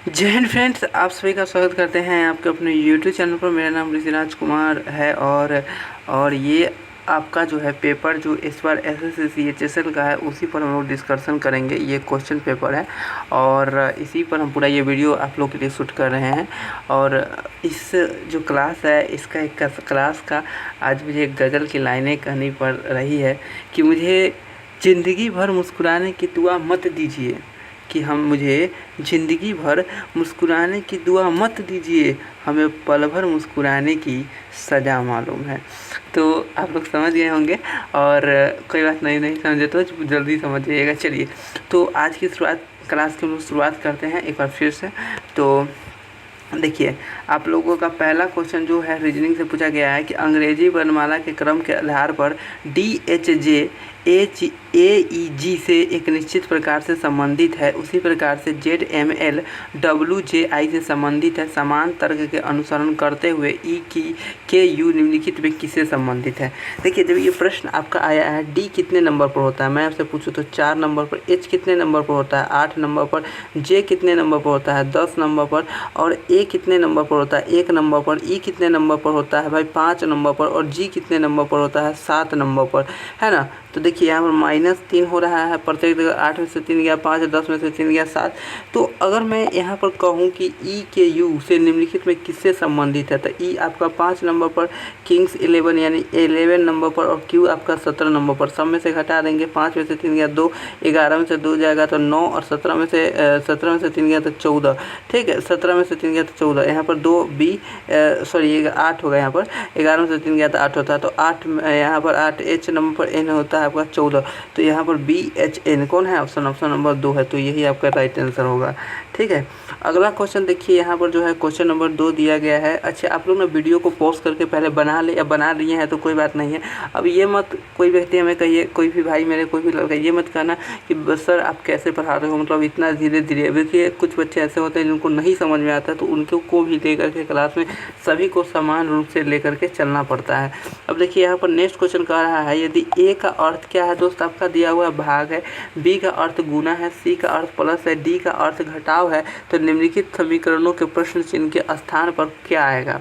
जय हिंद फ्रेंड्स, आप सभी का स्वागत करते हैं आपके अपने यूट्यूब चैनल पर। मेरा नाम ऋषिराज कुमार है और ये आपका जो है पेपर जो इस बार एसएससी CHSL का है उसी पर हम लोग डिस्कशन करेंगे। ये क्वेश्चन पेपर है और इसी पर हम पूरा ये वीडियो आप लोग के लिए शूट कर रहे हैं। और इस जो क्लास है इसका एक क्लास का आज मुझे एक गज़ल की लाइनें कहनी पड़ रही है कि मुझे ज़िंदगी भर मुस्कुराने की दुआ मत दीजिए, कि मुझे ज़िंदगी भर मुस्कुराने की दुआ मत दीजिए, हमें पल भर मुस्कुराने की सज़ा मालूम है। तो आप लोग समझ गए होंगे और कोई बात नहीं समझे तो जल्दी समझ जाइएगा। चलिए, तो आज की क्लास की हम लोग शुरुआत करते हैं एक बार फिर से। तो देखिए, आप लोगों का पहला क्वेश्चन जो है रीजनिंग से पूछा गया है कि अंग्रेजी वर्णमाला के क्रम के आधार पर DHJ AEG से एक निश्चित प्रकार से संबंधित है, उसी प्रकार से ZML WJI से संबंधित है। समान तर्क के अनुसरण करते हुए EKU निम्नलिखित में किससे संबंधित है। देखिए, जब ये प्रश्न आपका आया है D कितने नंबर पर होता है, मैं आपसे पूछूँ तो 4 नंबर पर, H कितने नंबर पर होता है 8 नंबर पर, J कितने नंबर पर होता है 10 नंबर पर, और A कितने नंबर पर होता है 1 नंबर पर, E कितने नंबर पर होता है भाई 5 नंबर पर, और G कितने नंबर पर होता है 7 नंबर पर, है ना। तो देखिए यहाँ पर -3 हो रहा है, प्रत्येक जगह 8 में से 3 गया 5, 10 में से 3 गया 7। तो अगर मैं यहाँ पर कहूँ कि EKU से निम्नलिखित में किससे संबंधित है, तो E आपका 5 नंबर पर, किंग्स 11 यानी 11 नंबर पर, और Q आपका 17 नंबर पर। सब में से घटा देंगे, 5 में से 3 गया 2, 11 में से 2 जाएगा तो 9, और 17 में से 3 गया तो 14। ठीक है, 17 में से 3 गया तो 14, यहाँ पर 2 B सॉरी 8 होगा, यहाँ पर 11 में से 3 गया तो 8 होता है। तो 8 यहाँ पर 8 H नंबर पर N होता है आपका 14। तो यहाँ पर BHN कौन है, ऑप्शन नंबर 2 है। तो यही आपका राइट आंसर होगा। ठीक है, अगला क्वेश्चन देखिए, यहाँ पर जो है क्वेश्चन नंबर 2 दिया गया है। अच्छा, आप लोग ने वीडियो को पॉज करके पहले बना ले या बना लिए हैं तो कोई बात नहीं है। अब ये मत कोई व्यक्ति हमें कहिए, कोई भी भाई मेरे कोई भी लड़का, ये मत कहना कि बस सर आप कैसे पढ़ा रहे हो, मतलब इतना धीरे धीरे। देखिए, कुछ बच्चे ऐसे होते हैं जिनको नहीं समझ में आता, तो उनको को भी लेकर के क्लास में सभी को समान रूप से लेकर के चलना पड़ता है। अब देखिए, यहाँ पर नेक्स्ट क्वेश्चन कह रहा है, यदि A का अर्थ क्या है दोस्त, आपका दिया हुआ भाग है, B का अर्थ गुना है, C का अर्थ प्लस है, D का अर्थ घटाव है, तो निम्नलिखित समीकरणों के प्रश्न चिन्ह के स्थान पर क्या आएगा।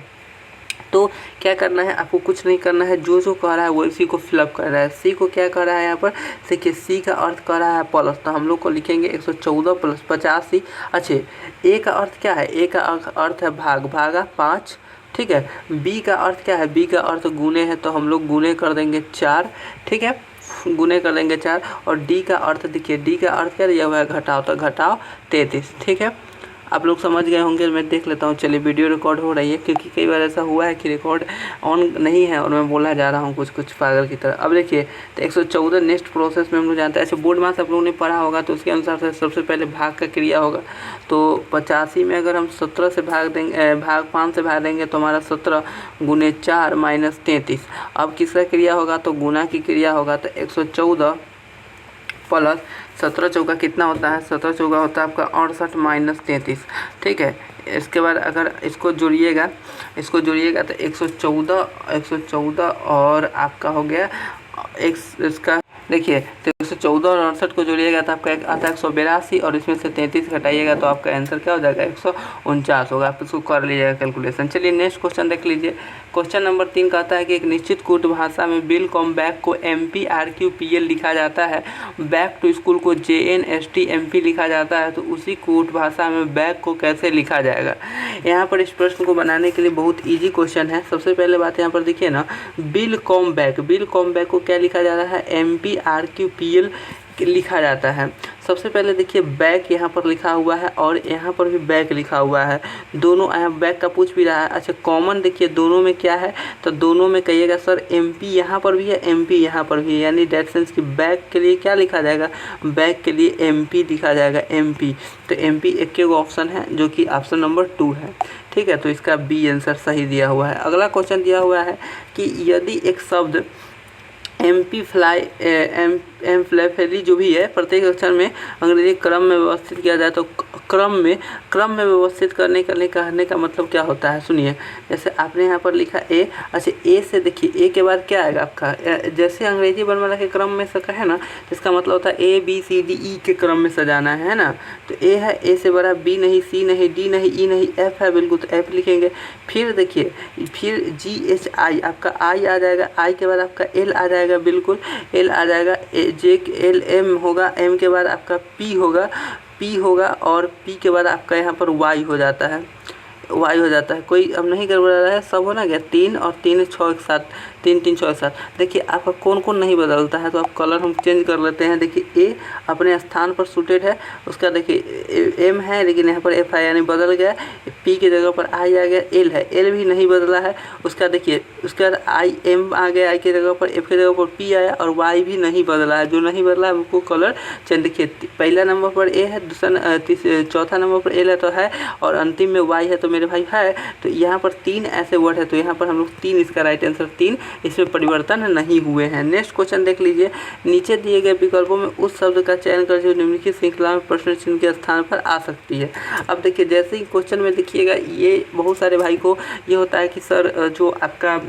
तो क्या करना है, आपको कुछ नहीं करना है, जो कह रहा है वो इसी को फिलअप कर रहा है। सी को क्या कर रहा है यहाँ पर, देखिए सी का अर्थ कर रहा है प्लस, तो हम लोग को लिखेंगे 114 + 85। अच्छे, ए का अर्थ क्या है, ए का अर्थ है भागा 5। ठीक है, बी का अर्थ क्या है, बी का अर्थ गुने है, तो हम लोग गुने कर देंगे 4। ठीक है, गुने कर देंगे 4। और डी का अर्थ देखिए, डी का अर्थ क्या दिया हुआ है, घटाव, तो घटाव 33। ठीक है, आप लोग समझ गए होंगे। मैं देख लेता हूँ, चलिए वीडियो रिकॉर्ड हो रही है, क्योंकि कई बार ऐसा हुआ है कि रिकॉर्ड ऑन नहीं है और मैं बोला जा रहा हूँ कुछ पागल की तरह। अब देखिए, तो 114 नेक्स्ट प्रोसेस में हम लोग जानते हैं। अच्छा, बोर्ड मास आप लोगों ने पढ़ा होगा, तो उसके अनुसार से सबसे पहले भाग का क्रिया होगा। तो 85 में अगर हम 17 से भाग देंगे, भाग 5 से भाग देंगे, तो हमारा 17 × 4 - 33। अब किसका क्रिया होगा, तो गुना की क्रिया होगा। तो 114 प्लस 17 चौका कितना होता है, 17 चौका होता है आपका 68 - 33। ठीक है, इसके बाद अगर इसको जोड़िएगा तो 114 और आपका हो गया इसका देखिए, तो 114 और 68 को जोड़िएगा तो आपका आता है 182, और इसमें से 33 घटाइएगा तो आपका आंसर क्या हो जाएगा, 149 होगा। आप इसको कर लीजिएगा कैलकुलेशन। चलिए नेक्स्ट क्वेश्चन देख लीजिए। क्वेश्चन नंबर 3 कहता है कि एक निश्चित कूट भाषा में विल कम बैक को MPRQPL लिखा जाता है, बैक टू स्कूल को JNSTMP लिखा जाता है, तो उसी कूट भाषा में बैक को कैसे लिखा जाएगा। यहाँ पर इस प्रश्न को बनाने के लिए बहुत ईजी क्वेश्चन है। सबसे पहले बात यहाँ पर देखिए ना, विल कम बैक को क्या लिखा जा रहा है, MPRQPL लिखा जाता है। सबसे पहले देखिए, बैक यहाँ पर लिखा हुआ है और यहाँ पर भी बैक लिखा हुआ है, दोनों यहाँ बैक का पूछ भी रहा है। अच्छा, कॉमन देखिए दोनों में क्या है, तो दोनों में कहिएगा सर MP यहाँ पर भी है, MP यहाँ पर भी है, यानी डेट सेंस की बैक के लिए क्या लिखा जाएगा, बैक के लिए MP लिखा जाएगा, MP। तो MP एक ही ऑप्शन है जो कि ऑप्शन नंबर 2 है। ठीक है, तो इसका B आंसर सही दिया हुआ है। अगला क्वेश्चन दिया हुआ है कि यदि एक शब्द एम्फेली जो भी है, प्रत्येक अक्षर में अंग्रेजी क्रम में व्यवस्थित किया जाए तो क्रम में व्यवस्थित कहने का मतलब क्या होता है, सुनिए। जैसे आपने यहाँ पर लिखा ए, अच्छा ए से देखिए ए के बाद क्या आएगा आपका, जैसे अंग्रेजी वर्णमाला के क्रम में सका है ना, तो इसका मतलब होता है A B C D E के क्रम में सजाना है ना। तो ए है, ए से बड़ा बी नहीं, सी नहीं, डी नहीं, ई नहीं, एफ है बिल्कुल, तो एफ लिखेंगे। फिर देखिए, फिर जी एच आई, आपका आई आ जाएगा, आई के बाद आपका एल आ जाएगा, बिल्कुल एल आ जाएगा, जे एल एम होगा, एम के बाद आपका पी होगा और पी के बाद आपका यहाँ पर वाई हो जाता है, कोई अब नहीं गड़बड़ा रहा है, सब होना गया 3 और 3 6 एक साथ, 3 3 6 एक साथ। देखिए आपका कौन कौन नहीं बदलता है, तो आप कलर हम चेंज कर लेते हैं। देखिए ए अपने स्थान पर सूटेड है, उसका देखिए एम है लेकिन यहाँ पर एफ आई यानी बदल गया, पी की जगह पर आई आ गया, एल है, एल भी नहीं बदला है, उसका देखिए उसके बाद आई एम आ गया, आई की जगह पर एफ की जगह पर पी आया, और वाई भी नहीं बदला है, जो नहीं बदला है उनको कलर चेंज। देखिए पहला नंबर पर ए है, चौथा नंबर पर एल है तो है, और अंतिम में वाई है तो मेरे भाई है। तो यहाँ पर 3 ऐसे वर्ड है, तो यहाँ पर हम लोग 3, इसका राइट आंसर 3, इसमें परिवर्तन नहीं हुए हैं। नेक्स्ट क्वेश्चन देख लीजिए, नीचे दिए गए विकल्पों में उस शब्द का चयन कर जो निम्नलिखित श्रृंखला में प्रश्न चिन्ह के स्थान पर आ सकती है। अब देखिए जैसे ही क्वेश्चन में देखिएगा, ये बहुत सारे भाई को ये होता है कि सर जो आपका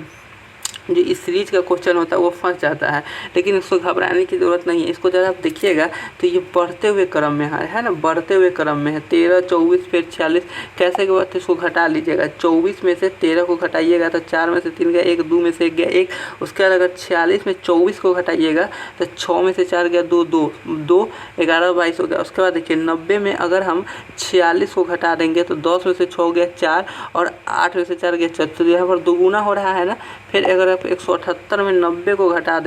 जो इस सीरीज का क्वेश्चन होता है वो फंस जाता है, लेकिन इसको घबराने की ज़रूरत नहीं है। इसको जब आप देखिएगा तो ये बढ़ते हुए क्रम में है ना, बढ़ते हुए क्रम में है, 13 24 फिर 46, कैसे के बाद इसको घटा लीजिएगा, 24 में से 13 को घटाइएगा तो 4 में से 3 गया 1, 2 में से 1 गया 1, उसके बाद अगर 46 में 24 को घटाइएगा तो 6 में से 4 गया 2, 2 2 11 22 हो गया। उसके बाद देखिए 90 में अगर हम 46 को घटा देंगे तो 10 में से 6 गया 4, और 8 में से 4 गया 4, तो यहाँ पर दोगुना हो रहा है ना। फिर अगर आप 178 में 90 को घटा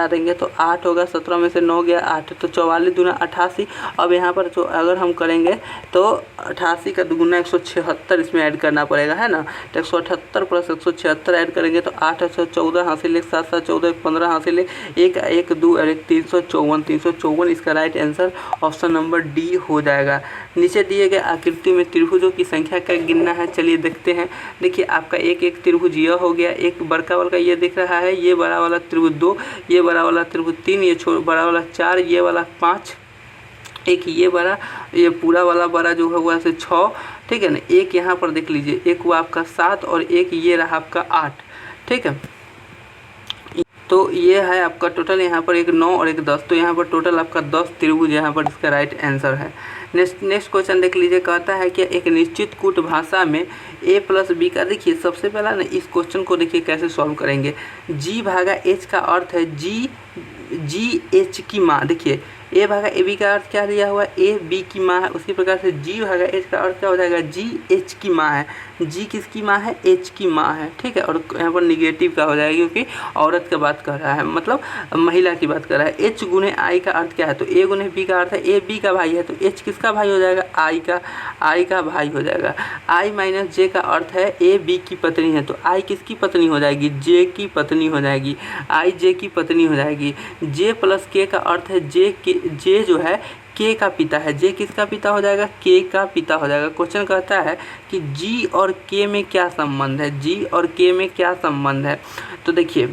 देंगे तो 8 होगा, 17 में से 9 गया 8, तो 44 दूना 88। अब यहाँ पर जो अगर हम करेंगे तो 88 का दुगुना 176 इसमें ऐड करना पड़ेगा, है ना। तो 178 प्लस 176 ऐड करेंगे तो 8 14 हासिल 1 7 7 14 15 हासिल 1 1 2 और 1 354 इसका right answer option number D हो जाएगा। नीचे दिए गए आकृति में त्रिभुजों की संख्या का गिनना है, चलिए देखते हैं। देखिए आपका एक त्रिभुज यह हो गया, एक बड़का वाला ये दिख रहा है, ये बड़ा वाला त्रिभुज 2, ये बड़ा वाला त्रिभुज 3, ये बड़ा वाला 4, ये वाला 5, एक ये बड़ा, ये पूरा वाला बड़ा जो है वो ऐसे 6, ठीक है ना। एक यहाँ पर देख लीजिए, एक हुआ आपका 7 और एक ये रहा आपका 8, ठीक है। तो ये है आपका टोटल यहाँ पर एक 9 और एक 10, तो यहाँ पर टोटल आपका 10 त्रिभुज यहाँ पर इसका राइट आंसर है। नेक्स्ट क्वेश्चन देख लीजिए, कहता है कि एक निश्चित कूट भाषा में a प्लस बी का, देखिए सबसे पहला ना इस क्वेश्चन को देखिए कैसे सॉल्व करेंगे। g भागा h का अर्थ है जी एच की माँ, देखिए ए भागा ए बी का अर्थ क्या दिया हुआ है, ए बी की माँ है। उसी प्रकार से जी भागा एच का अर्थ क्या हो जाएगा, जी एच की माँ है। जी किसकी माँ है, एच की माँ है, ठीक है। और यहाँ पर निगेटिव का हो जाएगा क्योंकि औरत की बात कर रहा है, मतलब महिला की बात कर रहा है। एच गुने आई का अर्थ क्या है, तो ए गुने बी का अर्थ है ए बी का भाई है, तो एच किसका भाई हो जाएगा, आई का भाई हो जाएगा। आई माइनस जे का अर्थ है ए बी की पत्नी है, तो आई किसकी पत्नी हो जाएगी, जे की पत्नी हो जाएगी, आई जे की पत्नी हो जाएगी। जे प्लस के का अर्थ है जे जो है के का पिता है, जे किसका पिता हो जाएगा, के का पिता हो जाएगा। क्वेश्चन कहता है कि जी और के में क्या संबंध है, जी और के में क्या संबंध है। तो देखिए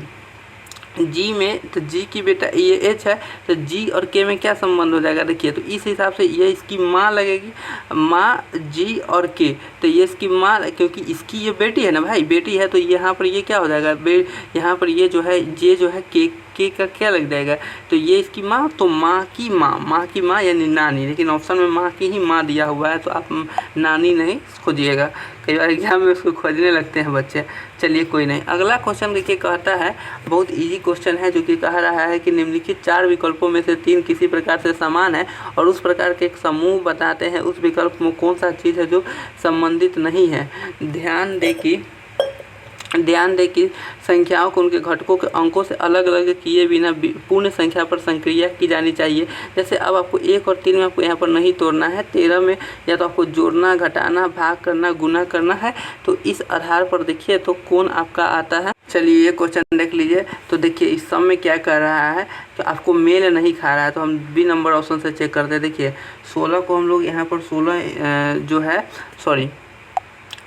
जी में, तो जी की बेटा ये एच है, तो जी और के में क्या संबंध हो जाएगा, देखिए तो इस हिसाब से ये इसकी माँ लगेगी, माँ जी और के, तो ये इसकी माँ, क्योंकि इसकी ये बेटी है ना भाई, बेटी है, तो यहाँ पर ये क्या हो जाएगा, यहाँ पर ये जो है जे जो है के का क्या लग जाएगा, तो ये इसकी माँ, तो माँ की माँ यानी नानी, लेकिन ऑप्शन में माँ की ही माँ दिया हुआ है, तो आप नानी नहीं खोजिएगा, कई बार एग्जाम में उसको खोजने लगते हैं बच्चे। चलिए कोई नहीं। अगला क्वेश्चन देखिए कहता है, बहुत इजी क्वेश्चन है, जो कि कह रहा है कि निम्नलिखित 4 विकल्पों में से 3 किसी प्रकार से समान है और उस प्रकार के एक समूह बताते हैं, उस विकल्प में कौन सा चीज़ है जो संबंधित नहीं है। ध्यान दें कि संख्याओं को उनके घटकों के अंकों से अलग अलग किए बिना पूर्ण संख्या पर संक्रिया की जानी चाहिए। जैसे अब आपको 1 और 3 में आपको यहाँ पर नहीं तोड़ना है, 13 में या तो आपको जोड़ना, घटाना, भाग करना, गुना करना है, तो इस आधार पर देखिए तो कौन आपका आता है। चलिए ये क्वेश्चन देख लीजिए, तो देखिए इस सब में क्या कर रहा है, तो आपको मेल नहीं खा रहा है, तो हम बी नंबर ऑप्शन से चेक करते हैं। देखिए 16 को हम लोग यहाँ पर 16 जो है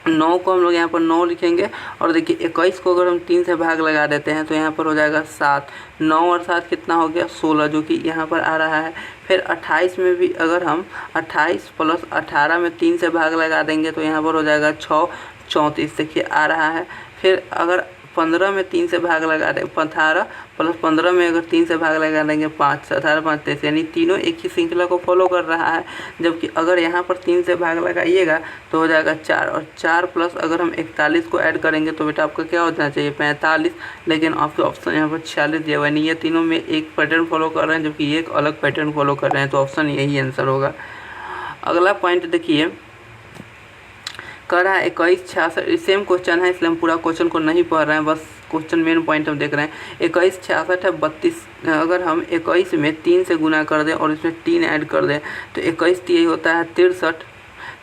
9 को हम लोग यहाँ पर 9 लिखेंगे और देखिए 21 को अगर हम 3 से भाग लगा देते हैं तो यहाँ पर हो जाएगा 7। 9 और 7 कितना हो गया 16, जो कि यहाँ पर आ रहा है। फिर 28 में भी अगर हम 28 प्लस 18 में 3 से भाग लगा देंगे तो यहाँ पर हो जाएगा 6, 34 देखिए आ रहा है। फिर अगर 15 में 3 से भाग लगा दें, 18 प्लस 15 में अगर 3 से भाग लगा देंगे 5, 18 5 23, यानी तीनों एक ही श्रृंखला को फॉलो कर रहा है। जबकि अगर यहाँ पर 3 से भाग लगाइएगा तो हो जाएगा 4, और 4 प्लस अगर हम 41 को ऐड करेंगे तो बेटा आपका क्या हो जाना चाहिए 45, लेकिन आपके ऑप्शन यहाँ पर 46 दिया हुआ है। ये तीनों में एक पैटर्न फॉलो कर रहे हैं, जबकि एक अलग पैटर्न फॉलो कर रहे हैं, तो ऑप्शन यही आंसर होगा। अगला पॉइंट देखिए, कह रहा है 21 66, सेम क्वेश्चन है इसलिए हम पूरा क्वेश्चन को नहीं पढ़ रहे हैं, बस क्वेश्चन मेन पॉइंट हम देख रहे हैं। 21 66 है 32, अगर हम 21 में 3 से गुना कर दें और इसमें 3 ऐड कर दें तो 21 यही होता है 63।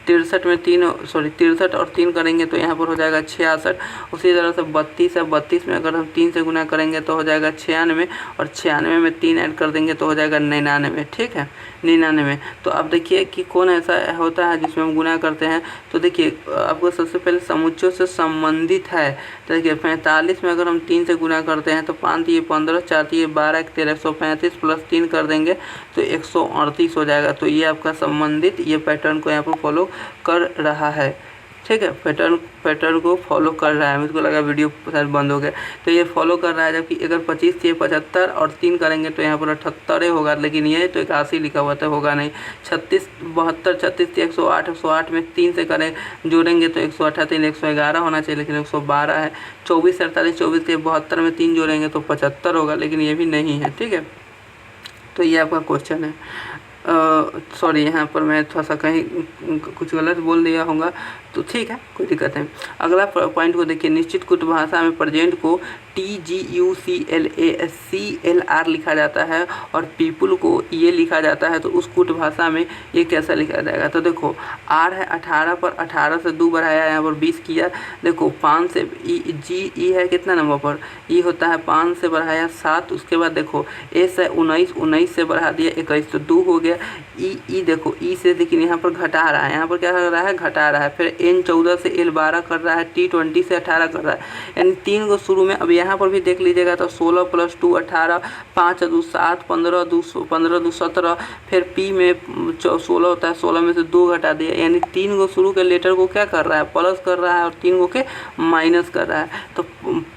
63 में 63 और 3 करेंगे तो यहाँ पर हो जाएगा 66। उसी तरह से 32 है, 32 में अगर हम 3 से गुना करेंगे तो हो जाएगा 96, और 96 में 3 ऐड कर देंगे तो हो जाएगा 99। ठीक है 99। तो अब देखिए कि कौन ऐसा होता है जिसमें हम गुना करते हैं। तो देखिए आपको सबसे पहले समुच्चयों से संबंधित है। तो देखिए 45 में अगर हम 3 से गुना करते हैं तो 5 ये 15, 4 ये 12, 13 135 प्लस 3 कर देंगे तो 138 हो जाएगा। तो ये आपका संबंधित ये पैटर्न को यहाँ पर फॉलो कर रहा है। ठीक है, पैटर्न को फॉलो कर रहा है। मुझको लगा वीडियो शायद बंद हो गया, तो ये फॉलो कर रहा है। जबकि अगर 25 से 75 और 3 करेंगे तो यहाँ पर 78 होगा, लेकिन ये तो 81 लिखा हुआ था, होगा नहीं। 36 72 36 से 108, 108 में 3 से करें जोड़ेंगे तो 138 111 होना चाहिए, लेकिन 112 है। 24 48 24 से 72 में 3 जोड़ेंगे तो 75 होगा, लेकिन ये भी नहीं है। ठीक है, तो ये आपका क्वेश्चन है। सॉरी यहाँ पर मैं थोड़ा सा कहीं कुछ गलत बोल दिया होगा, तो ठीक है कोई दिक्कत नहीं। अगला पॉइंट को देखिए, निश्चित कुट भाषा में प्रेजेंट को TGUCLASCLR लिखा जाता है और पीपुल को ये लिखा जाता है, तो उस कुट भाषा में ये कैसा लिखा जाएगा। तो देखो R है 18 पर 18 से 2 बढ़ाया, यहाँ पर 20 किया। देखो 5 से E है कितना नंबर पर, E होता है 5 से बढ़ाया 7। उसके बाद देखो S है 19, 19 से बढ़ा दिया 21 तो 2 हो गया। E देखो E से लेकिन यहाँ पर घटा रहा है, यहाँ पर क्या कर रहा है घटा रहा है। फिर N 14 से L 12 कर रहा है, T 20 से 18 कर रहा है, यानी 3 को शुरू में। अब यहाँ पर भी देख लीजिएगा तो 16 + 2 18, 5 2 7, 15 2 17। फिर P में 16 होता है, 16 में से 2 घटा दिया, यानी 3 को शुरू के लेटर को क्या कर रहा है प्लस कर रहा है और 3 को के माइनस कर रहा है। तो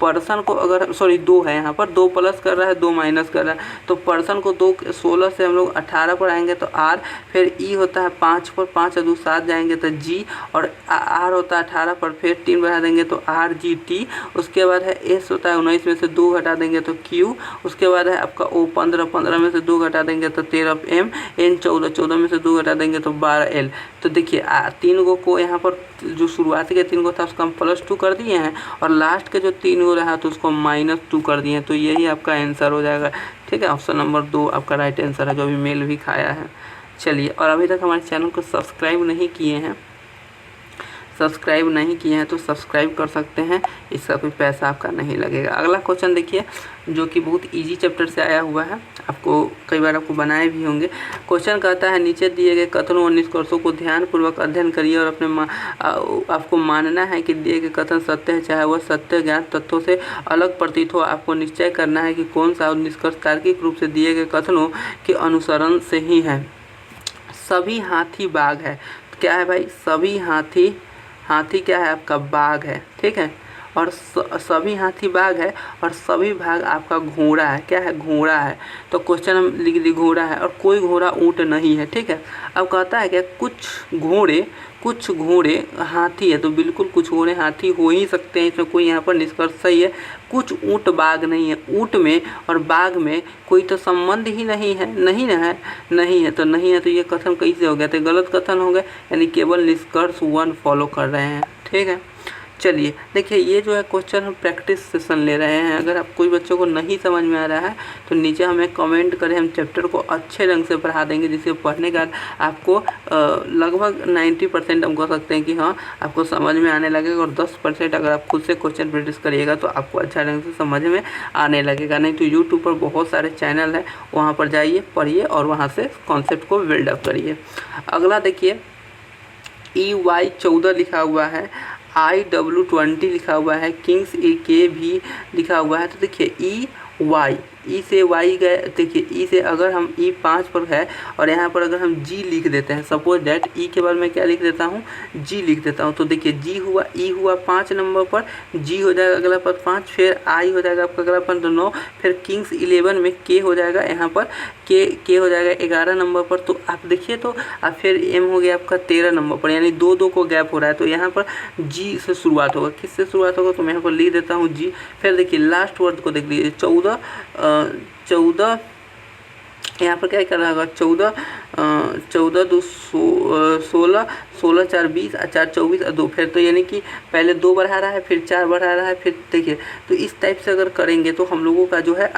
पर्सन को अगर 2 है यहाँ पर, 2 प्लस कर रहा है 2 माइनस कर रहा है, तो पर्सन को 16 से हम लोग 18 पर आएंगे तो R। फिर E होता है 5 पर, 5 2 7 जाएंगे तो G, और R होता है 18 पर, फिर 3 बढ़ा देंगे तो RGT। उसके बाद है S होता है 19 में से 2 घटा देंगे तो Q। उसके बाद है आपका O 15, 15 में से 2 घटा देंगे तो 13M। N 14, 14 में से 2 घटा देंगे तो 12L। तो देखिए 3 को यहाँ पर जो शुरुआती के 3 को था उसको हम +2 कर दिए हैं, और लास्ट के जो 3 हो रहा है तो उसको -2 कर दिए हैं। तो यही आपका आंसर हो जाएगा। ठीक है, ऑप्शन नंबर 2 आपका राइट आंसर है, जो अभी मेल भी खाया है। चलिए, और अभी तक हमारे चैनल को सब्सक्राइब नहीं किए हैं तो सब्सक्राइब कर सकते हैं, इसका कोई पैसा आपका नहीं लगेगा। अगला क्वेश्चन देखिए, जो कि बहुत इजी चैप्टर से आया हुआ है, आपको कई बार आपको बनाए भी होंगे। क्वेश्चन कहता है नीचे दिए गए कथनों और निष्कर्षों को ध्यानपूर्वक अध्ययन करिए और अपने आपको मानना है कि दिए गए कथन सत्य है, चाहे वह सत्य ज्ञात तथ्यों से अलग प्रतीत हो। आपको निश्चय करना है कि कौन सा निष्कर्ष तार्किक रूप से दिए गए कथनों के अनुसरण से ही है। सभी हाथी बाघ है, क्या है भाई, सभी हाथी क्या है आपका बाघ है। ठीक है, और सभी हाथी बाघ है और सभी भाग आपका घोड़ा है। क्या है, घोड़ा है। तो क्वेश्चन हम लिख दी घोड़ा है, और कोई घोड़ा ऊँट नहीं है। ठीक है, अब कहता है क्या कुछ घोड़े हाथी है, तो बिल्कुल कुछ घोड़े हाथी हो ही सकते हैं, इसमें कोई यहाँ पर निष्कर्ष सही है। कुछ ऊँट बाघ नहीं है, ऊँट में और बाघ में कोई तो संबंध ही नहीं है। नहीं है, तो ये कथन कैसे हो गया, तो गलत कथन हो गया, यानी केवल निष्कर्ष 1 फॉलो कर रहे हैं। ठीक है, चलिए देखिए, ये जो है क्वेश्चन हम प्रैक्टिस सेशन ले रहे हैं। अगर आप कोई बच्चों को नहीं समझ में आ रहा है तो नीचे हमें कमेंट करें, हम चैप्टर को अच्छे ढंग से पढ़ा देंगे, जिससे पढ़ने के बाद आपको लगभग 90% हम कह सकते हैं कि हाँ आपको समझ में आने लगेगा, और 10% अगर आप खुद से क्वेश्चन प्रैक्टिस करिएगा तो आपको अच्छा ढंग से समझ में आने लगेगा। नहीं तो यूट्यूब पर बहुत सारे चैनल हैं, वहाँ पर जाइए, पढ़िए और वहाँ से कॉन्सेप्ट को बिल्डअप करिए। अगला देखिए, EY 14 लिखा हुआ है, IW20 लिखा हुआ है, किंग्स के भी लिखा हुआ है। तो देखिए ई से वाई गए, देखिए ई से अगर हम ई 5 पर है और यहाँ पर अगर हम जी लिख देते हैं, सपोज डैट ई के बाद मैं क्या लिख देता हूँ, जी लिख देता हूँ। तो देखिए जी हुआ, ई हुआ 5 नंबर पर, जी हो जाएगा अगला पद 5, फिर आई हो जाएगा आपका अगला पद 9, फिर किंग्स 11 में के हो जाएगा यहाँ पर, के हो जाएगा 11 नंबर पर। तो आप देखिए, तो अब फिर एम हो गया आपका 13 नंबर पर, यानी 2 को गैप हो रहा है। तो यहाँ पर जी से शुरुआत होगा, किससे शुरुआत होगा, तो मैं यहाँ पर लिख देता हूँ जी। फिर देखिए लास्ट वर्ड को देख लीजिए, 14 यहाँ पर क्या कर रहा होगा, 14 2 16 16 4 20 4 24 2, फिर तो यानी कि पहले 2 बढ़ा रहा है, फिर 4 बढ़ा रहा है, फिर देखिए। तो इस टाइप से अगर करेंगे तो हम लोगों का जो है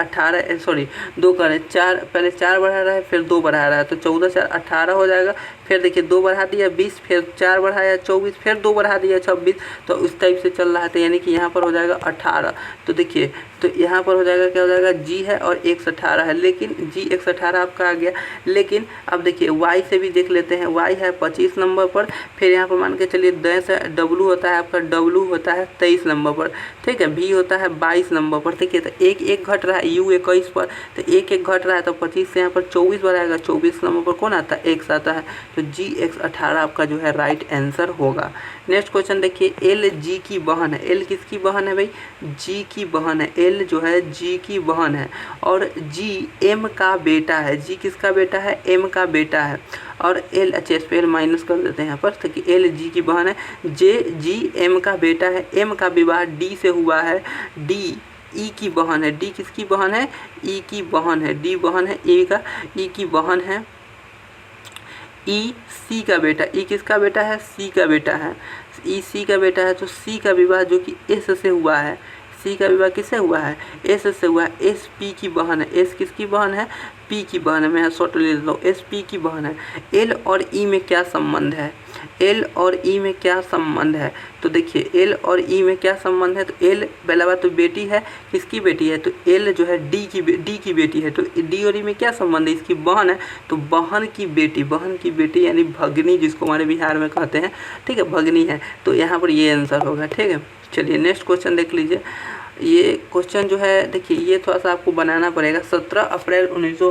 2 करें, 4 पहले 4 बढ़ा रहा है, फिर 2 बढ़ा रहा है, तो 14 4 18 हो जाएगा। फिर देखिए 2 बढ़ा दिया 20, फिर 4 बढ़ाया 24, फिर 2 बढ़ा दिया 26। तो उस टाइप से चल रहा है, तो यानी कि यहाँ पर हो जाएगा 18। तो देखिए, तो यहाँ पर हो जाएगा, क्या हो जाएगा, जी है और 118 है, लेकिन जी 118 आपका आ गया। लेकिन अब देखिए वाई से भी देख लेते हैं, वाई है 25 नंबर पर, फिर यहाँ पर मान के चलिए 10 है, डब्लू होता है आपका, डब्लू होता है 23 नंबर पर, ठीक है, भी होता है 22 नंबर पर। ठीक है, तो एक घट रहा है यू 21 पर, तो एक घट रहा है, तो 25 से यहाँ पर 24 बढ़ाएगा, 24 नंबर पर कौन आता है, एक्स आता है। तो जी 118 आपका जो है राइट आंसर होगा। नेक्स्ट क्वेश्चन देखिए, एल जी की बहन है। एल किसकी बहन है भाई, जी की बहन है। एल जो है जी की बहन है और जी एम का बेटा है। जी किसका बेटा है, एम का बेटा है। और एल, अच्छा इस पर एल माइनस कर देते हैं यहाँ पर, तो कि एल जी की बहन है, जे जी एम का बेटा है। एम का विवाह डी से हुआ है, डी ई की बहन है। डी किसकी बहन है, ई की बहन है। डी बहन है ए का, ई की बहन है। ई सी का बेटा, ई किसका बेटा है, सी का बेटा है। ई सी का बेटा है, तो सी का विवाह जो कि एस से हुआ है, सी का विवाह किससे हुआ है, एस से हुआ है। एस पी की बहन है। एस किसकी बहन है, पी की बहन है। मैं शॉर्ट ले लेता हूँ, एस पी की बहन है। एल और ई में क्या संबंध है, एल और ई में क्या संबंध है, तो देखिए एल और ई में क्या संबंध है। तो एल पहला बात तो बेटी है, किसकी बेटी है, तो एल जो है डी की बेटी है। तो डी और ई में क्या संबंध है, इसकी बहन है, तो बहन की बेटी यानी भगनी, जिसको हमारे बिहार में कहते हैं, ठीक है, भगनी है। तो यहाँ पर ये आंसर होगा, ठीक है। चलिए नेक्स्ट क्वेश्चन देख लीजिए। ये क्वेश्चन जो है देखिए, ये थोड़ा सा आपको बनाना पड़ेगा। 17 अप्रैल 1900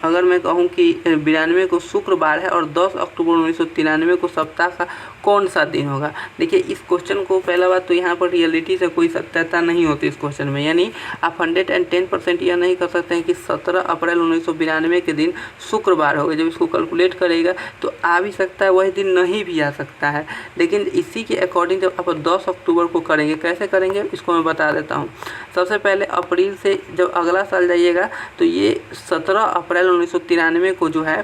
अगर मैं कहूँ कि 92 को शुक्रवार है और 10 अक्टूबर 1993 को सप्ताह का कौन सा दिन होगा। देखिए इस क्वेश्चन को पहला बात तो यहाँ पर रियलिटी से कोई सत्यता नहीं होती इस क्वेश्चन में, यानी आप 110% यह नहीं कर सकते हैं कि 17 अप्रैल 1992 के दिन शुक्रवार होगा। जब इसको कैलकुलेट करेगा तो आ भी सकता है, वही दिन नहीं भी आ सकता है। लेकिन इसी के अकॉर्डिंग जब आप 10 अक्टूबर को करेंगे, कैसे करेंगे इसको मैं बता देता हूँ। सबसे पहले अप्रैल से जब अगला साल जाइएगा तो ये 17 अप्रैल 1993 को जो है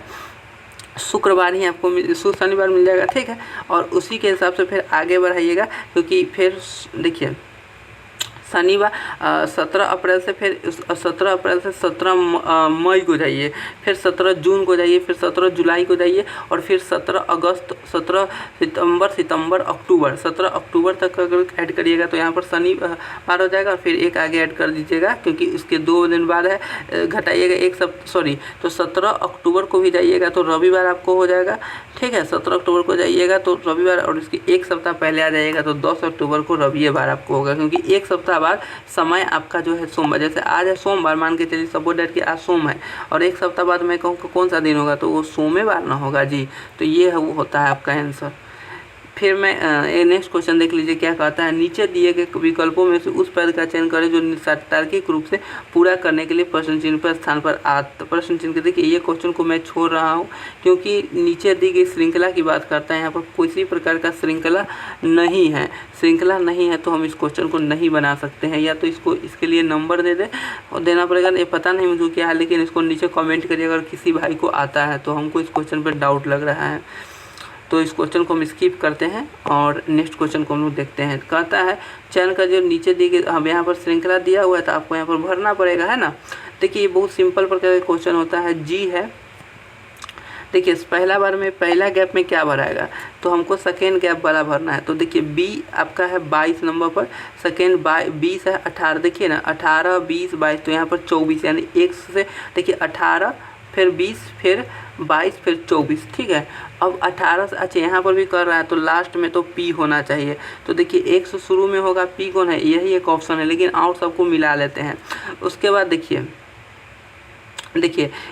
शुक्रवार ही आपको शनिवार मिल जाएगा, ठीक है। और उसी के हिसाब से फिर आगे बढ़ाइएगा, क्योंकि फिर देखिए शनिवार 17 अप्रैल से फिर 17 अप्रैल से 17 मई को जाइए, फिर 17 जून को जाइए, फिर 17 जुलाई को जाइए, और फिर 17 अगस्त, 17 सितंबर, अक्टूबर, 17 अक्टूबर तक अगर ऐड करिएगा तो यहाँ पर शनिवार हो जाएगा। और फिर एक आगे ऐड कर दीजिएगा, क्योंकि उसके 2 दिन बाद है, घटाइएगा तो 17 अक्टूबर को भी जाइएगा तो रविवार आपको हो जाएगा, ठीक है। 17 अक्टूबर को जाइएगा तो रविवार, और इसके एक सप्ताह पहले आ जाइएगा तो 10 अक्टूबर को रविवार आपको होगा, क्योंकि एक सप्ताह बाद समय आपका जो है सोमवार, जैसे आज है सोमवार, मान के चलिए सपोज दैट कि आज सोम है, और एक सप्ताह बाद मैं कहूँ कौन सा दिन होगा, तो वो सोमवार ना होगा जी। तो ये है वो होता है आपका आंसर। फिर मैं नेक्स्ट क्वेश्चन देख लीजिए क्या कहता है। नीचे दिए गए विकल्पों में से उस पद का चयन करें जो तार्किक रूप से पूरा करने के लिए प्रश्न चिन्ह पर स्थान पर प्रश्न चिन्ह के। देखिए ये क्वेश्चन को मैं छोड़ रहा हूँ, क्योंकि नीचे दी गई श्रृंखला की बात करता है, यहाँ पर किसी प्रकार का श्रृंखला नहीं है, तो हम इस क्वेश्चन को नहीं बना सकते हैं। या तो इसके लिए नंबर दे दें और देना पड़ेगा, ये पता नहीं मुझे क्या है, लेकिन इसको नीचे कमेंट करिए अगर किसी भाई को आता है तो। हमको इस क्वेश्चन पर डाउट लग रहा है, तो इस क्वेश्चन को हम स्किप करते हैं और नेक्स्ट क्वेश्चन को हम लोग देखते हैं। कहता है चयन का जो नीचे दी गई, हम यहाँ पर श्रृंखला दिया हुआ है तो आपको यहाँ पर भरना पड़ेगा, है ना। देखिए ये बहुत सिंपल प्रकार का क्वेश्चन होता है। जी है, देखिए पहला बार में पहला गैप में क्या भराएगा, तो हमको सेकेंड गैप वाला भरना है। तो देखिए बी आपका है 22 नंबर पर, सेकेंड 20 है 18, देखिए ना 18 20 22, तो यहाँ पर 24, यानी 1 से देखिए 18 फिर 20 फिर 22 फिर 24, ठीक है। अब 18 से, अच्छा यहाँ पर भी कर रहा है तो लास्ट में तो p होना चाहिए। तो देखिए 1 से शुरू में होगा, p कौन है, यही एक ऑप्शन है, लेकिन और सबको मिला लेते हैं। उसके बाद देखिए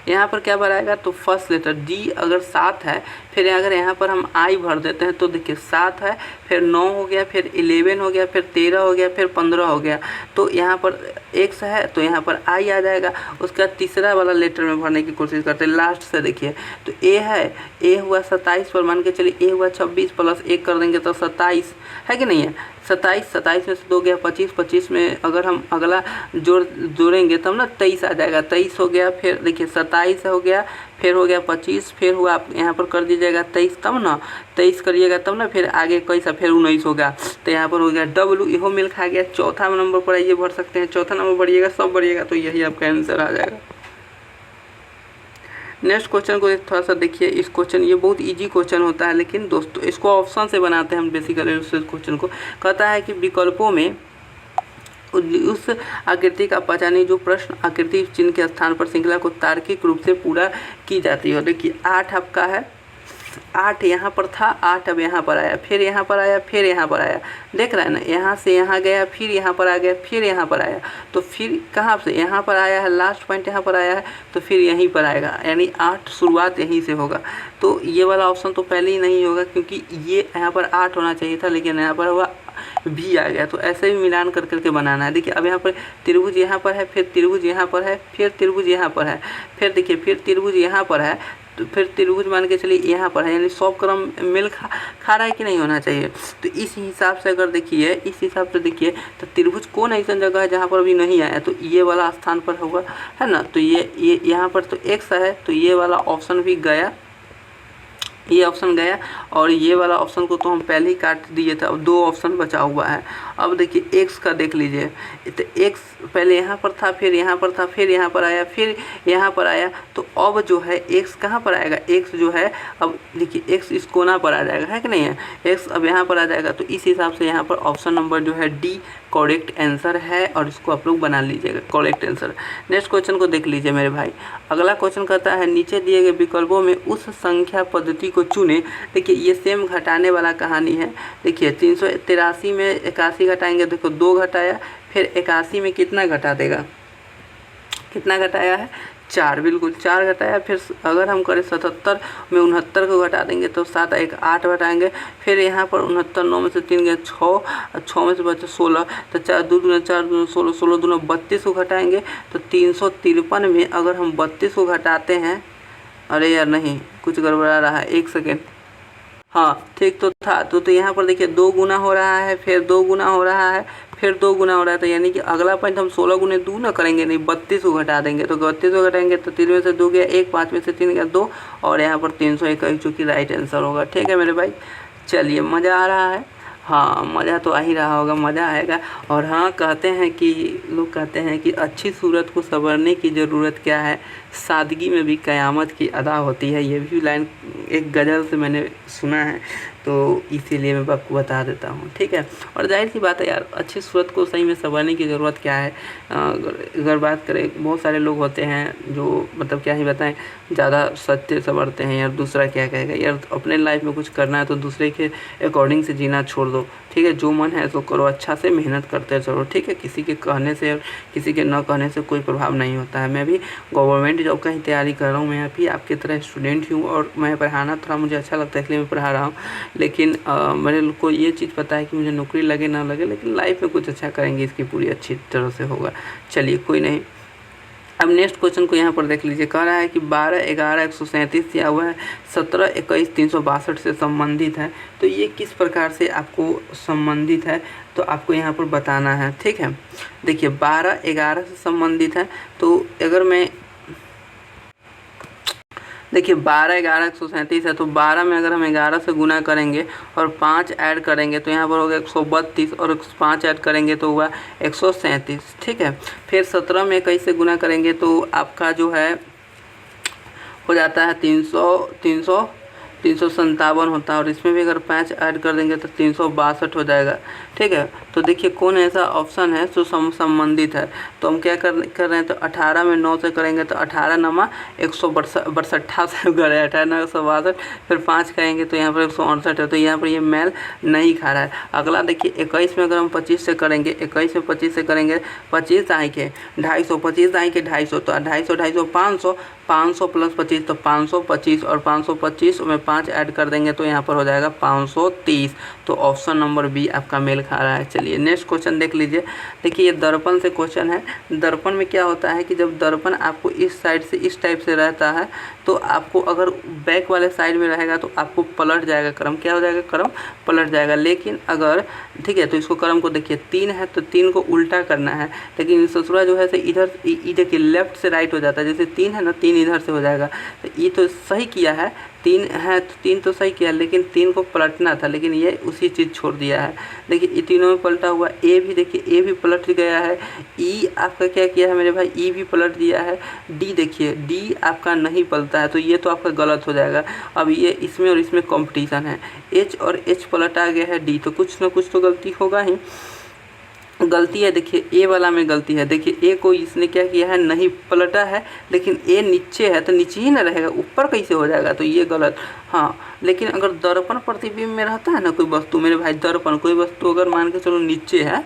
यहाँ पर क्या भराएगा, तो फर्स्ट लेटर D अगर 7 है, फिर अगर यहाँ पर हम I भर देते हैं तो देखिए 7 है, फिर 9 हो गया, फिर 11 हो गया, फिर 13 हो गया, फिर 15 हो गया। तो यहाँ पर X है तो यहाँ पर I आ जाएगा। उसके बाद तीसरा वाला लेटर में भरने की कोशिश करते हैं लास्ट से। देखिए तो A है, A हुआ 27 पर, मान के चलिए A हुआ 26 प्लस 1 कर देंगे तो 27 है कि नहीं है। 27 में से 2 गया 25, 25 में अगर हम अगला जोड़ेंगे तब ना 23 आ जाएगा। 23 हो गया, फिर देखिए 27 हो गया, फिर हो गया 25, फिर हुआ आप यहाँ पर कर दीजिएगा 23, तब ना 23 करिएगा तब ना, फिर आगे कैसा, फिर 19 होगा। तो यहाँ पर हो गया W, इहो मिल खा गया। चौथा नंबर पर ये भर सकते हैं, चौथा नंबर भरिएगा, सब भरिएगा, तो यही आपका आंसर आ जाएगा। नेक्स्ट क्वेश्चन को थोड़ा सा देखिए। इस क्वेश्चन, ये बहुत इजी क्वेश्चन होता है, लेकिन दोस्तों इसको ऑप्शन से बनाते हैं हम बेसिकली। उस क्वेश्चन को कहता है कि विकल्पों में उस आकृति का पहचानिए जो प्रश्न आकृति चिन्ह के स्थान पर श्रृंखला को तार्किक रूप से पूरा की जाती है। देखिए 8 आपका है, 8 यहाँ पर था, 8 अब यहाँ पर आया, फिर यहाँ पर आया, फिर यहाँ पर आया, देख रहे हैं ना, यहाँ से यहाँ गया, फिर यहाँ पर आ गया, फिर यहाँ पर आया, तो फिर कहाँ से यहाँ पर आया है, लास्ट पॉइंट यहाँ पर आया है, तो फिर यहीं पर आएगा, यानी 8 शुरुआत यहीं से होगा। तो ये वाला ऑप्शन तो पहले ही नहीं होगा, क्योंकि ये यहाँ पर 8 होना चाहिए था, लेकिन यहाँ पर हुआ भी आ गया। तो ऐसे भी मिलान कर करके बनाना है। देखिए अब यहाँ पर त्रिभुज यहाँ पर है, फिर त्रिभुज यहाँ पर है, फिर त्रिभुज यहाँ पर है, फिर देखिए फिर त्रिभुज यहाँ पर है, तो फिर त्रिभुज मान के चलिए यहाँ पर है, यानी सब क्रम मिल खा रहा है कि नहीं होना चाहिए। तो इस हिसाब से अगर देखिए, इस हिसाब से देखिए तो त्रिभुज कौन ऐसा जगह है जहाँ पर अभी नहीं आया, तो ये वाला स्थान पर होगा, है ना। तो ये यहाँ पर तो x है, तो ये वाला ऑप्शन भी गया, ये ऑप्शन गया, और ये वाला ऑप्शन को तो हम पहले ही काट दिए थे। अब 2 ऑप्शन बचा हुआ है। अब देखिए x का देख लीजिए, तो x पहले यहाँ पर था, फिर यहाँ पर था, फिर यहाँ पर आया, फिर यहाँ पर आया, तो अब जो है x कहाँ पर आएगा, x जो है अब देखिए x इस कोना पर आ जाएगा, है कि नहीं है, x अब यहाँ पर आ जाएगा। तो इस हिसाब से यहाँ पर ऑप्शन नंबर जो है D करेक्ट आंसर है, और इसको आप लोग बना लीजिएगा करेक्ट आंसर। नेक्स्ट क्वेश्चन को देख लीजिए मेरे भाई। अगला क्वेश्चन कहता है नीचे दिए गए विकल्पों में उस संख्या पद्धति को चुने। देखिए ये सेम घटाने वाला कहानी है। देखिए 383 में 81 घटाएंगे, देखो 2 घटाया, फिर 81 में कितना घटा देगा, कितना घटाया है, 4, बिल्कुल 4 घटाया। फिर अगर हम करें 77 में 69 को घटा देंगे तो 7 1 8 घटाएंगे, फिर यहाँ पर 69, 9 में से 3 गया 6, 6 में से बचे 16, तो 4 2 दूना 4 दूना 16, 16 दूना 32 को घटाएंगे। तो 353 में अगर हम 32 को घटाते हैं, अरे यार नहीं, कुछ गड़बड़ा रहा है, 1 सेकेंड, हाँ ठीक तो था। तो यहाँ पर देखिए 2 गुना हो रहा है, फिर 2 गुना हो रहा है, फिर 2 गुना हो रहा है, तो यानी कि अगला पॉइंट हम 16 गुने 2 ना करेंगे, नहीं 32 को घटा देंगे। तो 32 को घटाएंगे तो 3 में से 2 गया 1, 5 में से 3 गया 2, और यहाँ पर 301 जो कि राइट आंसर होगा। ठीक है मेरे भाई, चलिए मज़ा आ रहा है, हाँ मज़ा तो आ ही रहा होगा, मज़ा आएगा। और हाँ कहते हैं कि लोग कहते हैं कि अच्छी सूरत को संवरने की ज़रूरत क्या है, सादगी में भी क़यामत की अदा होती है। ये भी लाइन एक गज़ल से मैंने सुना है, तो इसीलिए मैं आपको बता देता हूँ, ठीक है। और जाहिर सी बात है यार, अच्छी सूरत को सही में संवरने की ज़रूरत क्या है। अगर बात करें, बहुत सारे लोग होते हैं जो मतलब क्या ही बताएं, ज़्यादा सच्चे संवरते हैं यार, दूसरा क्या कहेगा यार। अपने लाइफ में कुछ करना है तो दूसरे के अकॉर्डिंग से जीना छोड़ दो, ठीक है। जो मन है तो करो, अच्छा से मेहनत करते चलो, ठीक है। किसी के कहने से और किसी के न कहने से कोई प्रभाव नहीं होता है। मैं भी गवर्नमेंट जॉब का ही तैयारी कर रहा हूँ, मैं भी आपकी तरह स्टूडेंट हूँ, और मैं पढ़ाना थोड़ा मुझे अच्छा लगता है इसलिए मैं पढ़ा रहा हूँ। लेकिन मेरे को ये चीज़ पता है कि मुझे नौकरी लगे ना लगे, लेकिन लाइफ में कुछ अच्छा करेंगे, इसकी पूरी अच्छी तरह से होगा। चलिए कोई नहीं। अब नेक्स्ट क्वेश्चन को यहाँ पर देख लीजिए। कह रहा है कि 12 11 137 दिया हुआ है, 17 21 362 से संबंधित है। तो ये किस प्रकार से आपको संबंधित है तो आपको यहाँ पर बताना है, ठीक है। देखिए 12 11 से संबंधित है, तो अगर मैं देखिए 12 11 137 है, तो 12 में अगर हम 11 से गुना करेंगे और 5 ऐड करेंगे तो यहाँ पर होगा 132, और 5 ऐड करेंगे तो हुआ 137, ठीक है। फिर 17 में 21 से गुना करेंगे तो आपका जो है हो जाता है 357 होता है, और इसमें भी अगर 5 ऐड कर देंगे तो 362 हो जाएगा। ठीक है। तो देखिए कौन ऐसा ऑप्शन है जो संबंधित है। तो हम क्या कर रहे हैं, तो 18 में 9 से करेंगे तो 18 नमा 162 से करें, 18 फिर 5 करेंगे तो यहाँ पर 168 है। तो यहाँ पर ये मेल नहीं खा रहा है। अगला देखिए 21 में अगर हम 25 से करेंगे, 21 में 25 से करेंगे, 25 आए के 250, 25 आए के 250, तो 250 250 500, 500 प्लस 25 तो 525, और 525 में 5 ऐड कर देंगे तो यहाँ पर हो जाएगा 530। तो ऑप्शन नंबर बी आपका मेल खा रहा है। चलिए नेक्स्ट क्वेश्चन देख लीजिए। देखिए ये दर्पण से क्वेश्चन है। दर्पण में क्या होता है कि जब दर्पण आपको इस साइड से इस टाइप से रहता है तो आपको अगर बैक वाले साइड में रहेगा तो आपको पलट जाएगा क्रम, क्या हो जाएगा, क्रम पलट जाएगा। लेकिन अगर ठीक है तो इसको क्रम को देखिए 3 है तो 3 को उल्टा करना है, लेकिन ससुरा जो है से इधर देखिए लेफ्ट से राइट हो जाता है। जैसे 3 है ना, 3 इधर से हो जाएगा। तो ये तो सही किया है, 3 है तो 3 तो सही किया, लेकिन 3 को पलटना था, लेकिन ये उसी चीज़ छोड़ दिया है। देखिए ये तीनों में पलटा हुआ। ए भी देखिए, ए भी पलट गया है। ई आपका क्या किया है मेरे भाई, ई भी पलट दिया है। डी देखिए, डी आपका नहीं पलटा है, तो ये तो आपका गलत हो जाएगा। अब ये इसमें और इसमें कंपटीशन है। एच और एच पलटा गया है डी, तो कुछ ना कुछ तो गलती होगा ही। गलती है देखिए ए वाला में गलती है। देखिए ए को इसने क्या किया है, नहीं पलटा है, लेकिन ए नीचे है तो नीचे ही ना रहेगा, ऊपर कैसे हो जाएगा, तो ये गलत। हाँ, लेकिन अगर दर्पण प्रतिबिंब में रहता है ना कोई वस्तु मेरे भाई, दर्पण कोई वस्तु अगर मान के चलो नीचे है,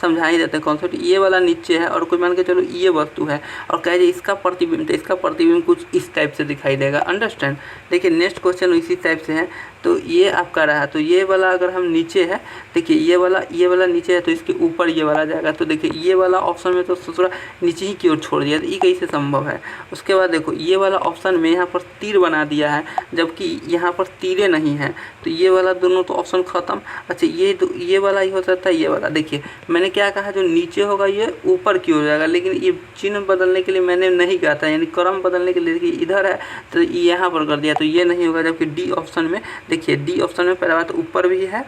समझा ही देते हैं कॉन्सेप्ट, ये वाला नीचे है और कोई मान के चलो ये वस्तु है और कहे इसका प्रतिबिंब, तो इसका प्रतिबिंब कुछ इस टाइप से दिखाई देगा। अंडरस्टैंड। देखिए नेक्स्ट क्वेश्चन इसी टाइप से है। तो ये आपका रहा, तो ये वाला अगर हम नीचे है, देखिए ये वाला नीचे है तो इसके ऊपर ये वाला जाएगा। तो देखिए ये वाला ऑप्शन में तो थोड़ा नीचे ही की ओर छोड़ दिया, तो ये कैसे संभव है। उसके बाद देखो ये वाला ऑप्शन में यहाँ पर तीर बना दिया है, जबकि यहाँ पर तीरे नहीं है, तो ये वाला दोनों तो ऑप्शन खत्म। अच्छा ये वाला ही हो सकता है, ये वाला। देखिए मैंने क्या कहा, जो नीचे होगा ये ऊपर की ओर जाएगा, लेकिन ये चिन्ह बदलने के लिए मैंने नहीं कहा था, यानी क्रम बदलने के लिए। देखिए इधर है तो यहाँ पर कर दिया, तो ये नहीं होगा। जबकि डी ऑप्शन में देखिए, डी ऑप्शन में पहला बात ऊपर भी है,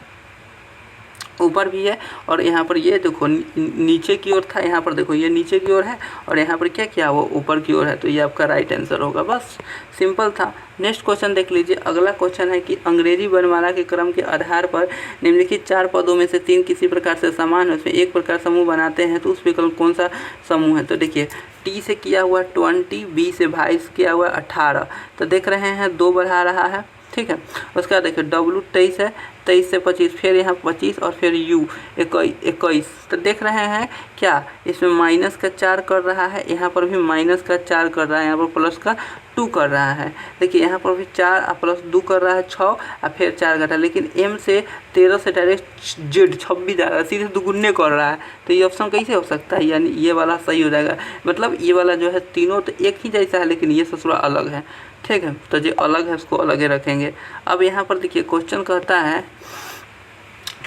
ऊपर भी है, और यहाँ पर ये देखो नीचे की ओर था, यहाँ पर देखो ये नीचे की ओर है, और यहाँ पर क्या किया वो ऊपर की ओर है। तो ये आपका राइट आंसर होगा। बस सिंपल था। नेक्स्ट क्वेश्चन देख लीजिए। अगला क्वेश्चन है कि अंग्रेजी वर्णमाला के क्रम के आधार पर निम्नलिखित 4 पदों में से 3 किसी प्रकार से समान है, उसमें एक प्रकार समूह बनाते हैं, तो उस विकल्प कौन सा समूह है। तो देखिए टी से किया हुआ 20, बी से 22 किया हुआ 18, तो देख रहे हैं 2 बढ़ा रहा है, ठीक है। उसके बाद देखिए डब्लू 23 है, 23 से 25, फिर यहाँ 25 और फिर यू 21, तो देख रहे हैं क्या इसमें माइनस का 4 कर रहा है, यहाँ पर भी माइनस का 4 कर रहा है, यहाँ पर प्लस का 2 कर रहा है। देखिए यहाँ पर भी 4 और प्लस 2 कर रहा है 6 और फिर 4 घटा, लेकिन एम से 13 से डायरेक्ट जेड 26 जा रहा है, सीधे दुगुने कर रहा है। तो ये ऑप्शन कैसे हो सकता है, यानी ये वाला सही हो जाएगा। मतलब ये वाला जो है तीनों तो एक ही जैसा है, लेकिन ये ससुरा अलग है, ठीक है। तो जो अलग है उसको अलग ही रखेंगे। अब यहाँ पर देखिए क्वेश्चन कहता है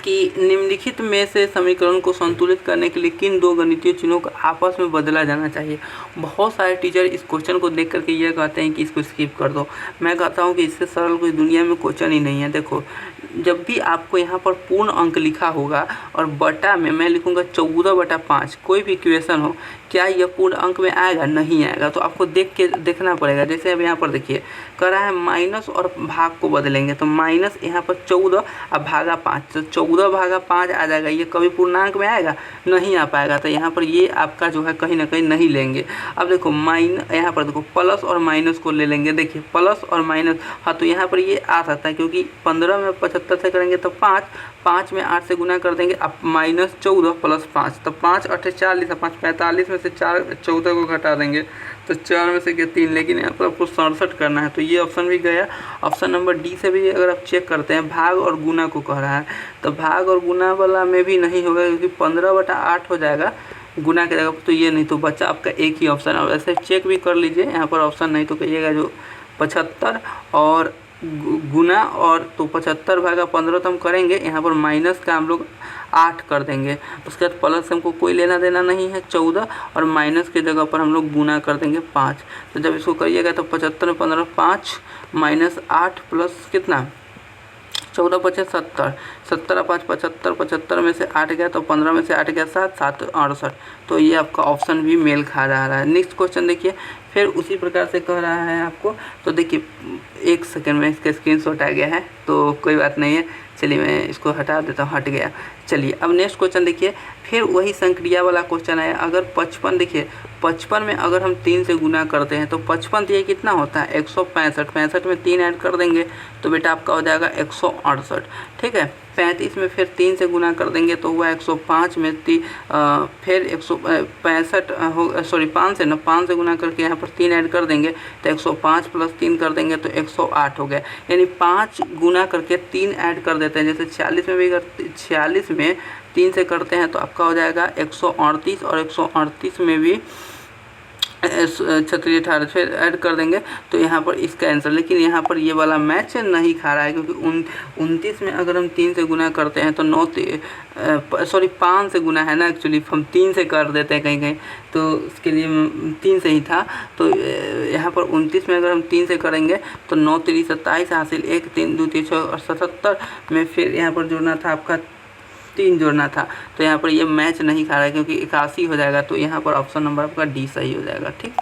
कि निम्नलिखित में से समीकरण को संतुलित करने के लिए किन 2 गणितीय चिन्हों को आपस में बदला जाना चाहिए। बहुत सारे टीचर इस क्वेश्चन को देख करके ये कहते हैं कि इसको स्किप कर दो। मैं कहता हूँ कि इससे सरल कोई दुनिया में क्वेश्चन ही नहीं है। देखो जब भी आपको यहाँ पर पूर्ण अंक लिखा होगा और बटा में मैं लिखूँगा 14/5, कोई भी इक्वेशन हो, क्या यह पूर्ण अंक में आएगा, नहीं आएगा। तो आपको देखना पड़ेगा। जैसे अब यहाँ पर देखिए कह रहा है माइनस और भाग को बदलेंगे, तो माइनस यहाँ पर 14 और भागा 5, तो 14/5 आ जाएगा। ये कभी पूर्णांक में आएगा, नहीं आ पाएगा। तो यहाँ पर ये आपका जो है कहीं ना कहीं नहीं लेंगे। अब देखो यहाँ पर देखो प्लस और माइनस को ले लेंगे। देखिए प्लस और माइनस, हाँ तो यहाँ पर ये आ सकता है, क्योंकि 15 में 75 से करेंगे तो 5 में 8 से गुना कर देंगे, अब -14 + 5, तो 5 8 40 और 5 45 में से 14 को घटा देंगे तो 4 में से 3, लेकिन यहाँ पर आपको 67 करना है। तो ये ऑप्शन भी गया। ऑप्शन नंबर डी से भी अगर आप चेक करते हैं, भाग और गुना को कह रहा है, तो भाग और गुना वाला में भी नहीं होगा, क्योंकि 15/8 हो जाएगा गुना के जगह, तो ये नहीं, तो बच्चा आपका एक ही ऑप्शन है। ऐसे चेक भी कर लीजिए, यहाँ पर ऑप्शन नहीं तो कहिएगा जो 75 और गुना, और तो 75/15 तो हम करेंगे, यहाँ पर माइनस का हम लोग 8 कर देंगे। उसके बाद प्लस हमको कोई लेना देना नहीं है 14, और माइनस के जगह पर हम लोग गुना कर देंगे 5। तो जब इसको करिएगा तो 75 में 15 5 -8 प्लस कितना 14 × 5 = 70, 70 और 5 75, 75 में से 8 गया तो 15 में से 8 गया 7, 7 68। तो ये आपका ऑप्शन भी मेल खा रहा है। नेक्स्ट क्वेश्चन देखिए, फिर उसी प्रकार से कह रहा है आपको। तो देखिए 1 सेकंड में इसका स्क्रीनशॉट आ गया है, तो कोई बात नहीं है, चलिए मैं इसको हटा देता हूँ, हट गया। चलिए अब नेक्स्ट क्वेश्चन देखिए, फिर वही संक्रिया वाला क्वेश्चन है। अगर 55 देखिए 55 में अगर हम 3 से गुना करते हैं तो 55 ये कितना होता है 165, 65 में 3 ऐड कर देंगे तो बेटा आपका हो जाएगा 168, ठीक है। 35 में फिर 3 से गुना कर देंगे तो हुआ 105 में फिर 165 हो, सॉरी 5 से ना 5 से गुना करके यहाँ पर 3 ऐड कर देंगे तो 105 प्लस 3 कर देंगे तो 108 हो गया। यानी 5 गुना करके 3 ऐड कर देते हैं, जैसे 46 में भी 46 में 3 से करते हैं तो आपका हो जाएगा 138 और 138 में भी 36 18 फिर ऐड कर देंगे तो यहाँ पर इसका आंसर। लेकिन यहाँ पर ये वाला मैच नहीं खा रहा है, क्योंकि 29 में अगर हम 3 से गुना करते हैं तो 5 से गुना है ना, एक्चुअली हम 3 से कर देते हैं कहीं कहीं, तो उसके लिए 3 से ही था। तो यहाँ पर 29 में अगर हम 3 से करेंगे तो 9 3 27 हासिल 1 3 2 3 6 और 77 में फिर यहाँ पर जोड़ना था आपका 3 जोड़ना था, तो यहाँ पर ये मैच नहीं खा रहा है क्योंकि 81 हो जाएगा। तो यहाँ पर ऑप्शन नंबर आपका डी सही हो जाएगा, ठीक।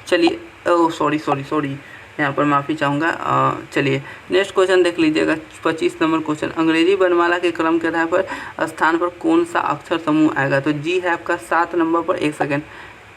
चलिए सॉरी यहाँ पर माफ़ी चाहूँगा। चलिए नेक्स्ट क्वेश्चन देख लीजिएगा, 25 नंबर क्वेश्चन। अंग्रेजी वर्णमाला के क्रम के आधार पर स्थान पर कौन सा अक्षर समूह आएगा? तो जी है आपका 7 नंबर पर, 1 सेकेंड,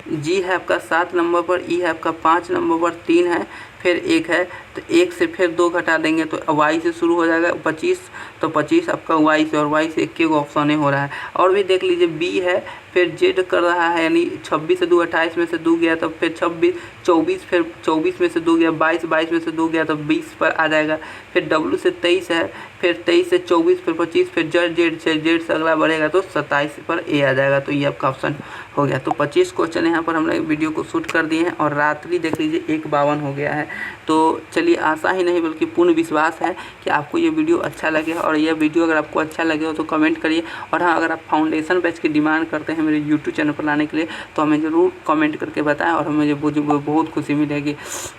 जी है आपका 7 नंबर पर, ई है आपका 5 नंबर पर, 3 है, फिर 1 है, तो 1 से फिर 2 घटा देंगे तो वाई से शुरू हो जाएगा 25, तो 25 आपका वाई से, और वाई से 1 हो ऑप्शन ए हो रहा है। और भी देख लीजिए, बी है, फिर जेड कर रहा है, यानी 26 से 2 28 में से 2 गया तो फिर 26 24, फिर 24 में से 2 गया 22, 22 में से 2 गया तो 20 पर आ जाएगा। फिर डब्लू से 23 है, फिर 23 से 24, फिर 25, फिर जेड से अगला बढ़ेगा तो 27 पर ए आ जाएगा। तो ये आपका ऑप्शन हो गया। तो 25 क्वेश्चन यहाँ पर हमने वीडियो को शूट कर दिए हैं और रात्रि देख लीजिए 1:52 हो गया है। तो चलिए आशा ही नहीं बल्कि पूर्ण विश्वास है कि आपको ये वीडियो अच्छा लगे, और यह वीडियो अगर आपको अच्छा लगे हो तो कमेंट करिए। और हाँ, अगर आप फाउंडेशन बैच की डिमांड करते हैं मेरे यूट्यूब चैनल पर लाने के लिए तो हमें ज़रूर कमेंट करके बताएं, और हमें मुझे बहुत खुशी मिलेगी,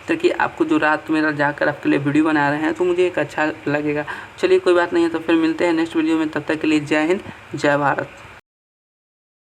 ताकि आपको जो रात मेरा जाकर आपके लिए वीडियो बना रहे हैं तो मुझे एक अच्छा लगेगा। चलिए कोई बात नहीं है, तो फिर मिलते हैं नेक्स्ट वीडियो में, तब तक के लिए जय हिंद जय भारत।